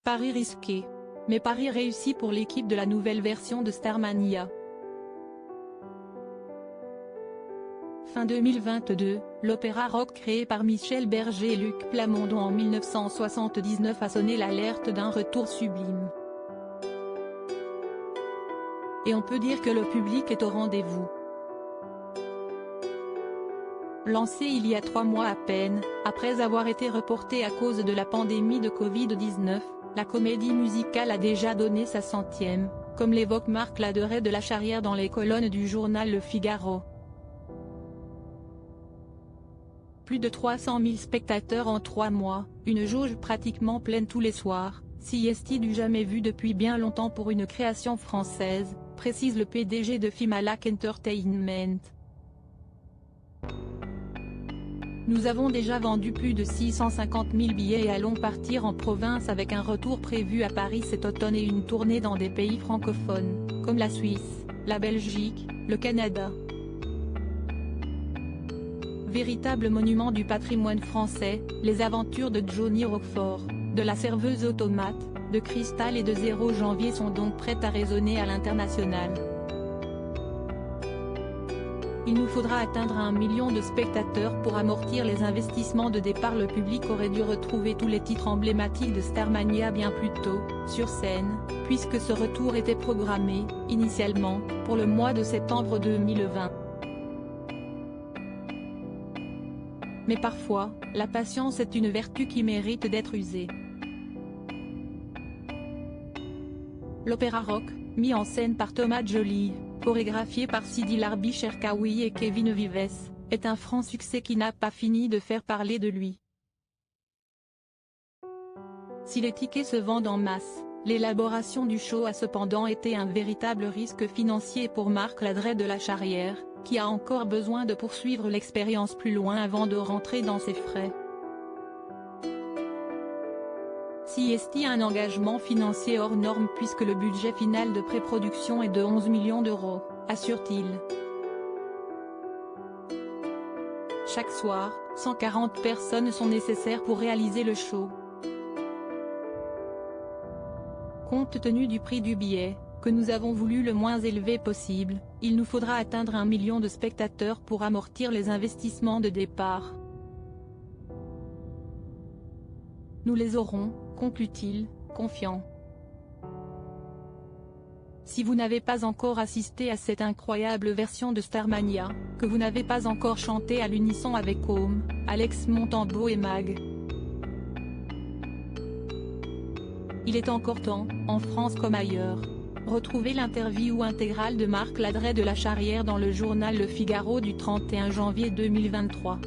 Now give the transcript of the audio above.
Pari risqué. Mais pari réussi pour l'équipe de la nouvelle version de Starmania. Fin 2022, l'opéra rock créé par Michel Berger et Luc Plamondon en 1979 a sonné l'alerte d'un retour sublime. Et on peut dire que le public est au rendez-vous. Lancé il y a 3 mois à peine, après avoir été reporté à cause de la pandémie de Covid-19, la comédie musicale a déjà donné sa 100e, comme l'évoque Marc Laderet de La Charrière dans les colonnes du journal Le Figaro. Plus de 300 000 spectateurs en 3 mois, une jauge pratiquement pleine tous les soirs, CST du jamais vu depuis bien longtemps pour une création française, précise le PDG de Fimalac Entertainment. Nous avons déjà vendu plus de 650 000 billets et allons partir en province avec un retour prévu à Paris cet automne et une tournée dans des pays francophones, comme la Suisse, la Belgique, le Canada. Véritable monument du patrimoine français, les aventures de Johnny Roquefort, de la serveuse automate, de Cristal et de 0 janvier sont donc prêtes à résonner à l'international. Il nous faudra atteindre 1 million de spectateurs pour amortir les investissements de départ. Le public aurait dû retrouver tous les titres emblématiques de Starmania bien plus tôt, sur scène, puisque ce retour était programmé, initialement, pour le mois de septembre 2020. Mais parfois, la patience est une vertu qui mérite d'être usée. L'opéra rock, mis en scène par Thomas Joly, chorégraphié par Sidi Larbi Cherkaoui et Kevin Vives, est un franc succès qui n'a pas fini de faire parler de lui. Si les tickets se vendent en masse, l'élaboration du show a cependant été un véritable risque financier pour Marc Laderet de La Charrière, qui a encore besoin de poursuivre l'expérience plus loin avant de rentrer dans ses frais. CST a un engagement financier hors norme puisque le budget final de pré-production est de 11 millions d'euros, assure-t-il. Chaque soir, 140 personnes sont nécessaires pour réaliser le show. Compte tenu du prix du billet, que nous avons voulu le moins élevé possible, il nous faudra atteindre 1 million de spectateurs pour amortir les investissements de départ. Nous les aurons, conclut-il, confiant. Si vous n'avez pas encore assisté à cette incroyable version de Starmania, que vous n'avez pas encore chanté à l'unisson avec Côme, Alex Montembeault et Mag, il est encore temps, en France comme ailleurs. Retrouvez l'interview intégrale de Marc Laderet de La Charrière dans le journal Le Figaro du 31 janvier 2023.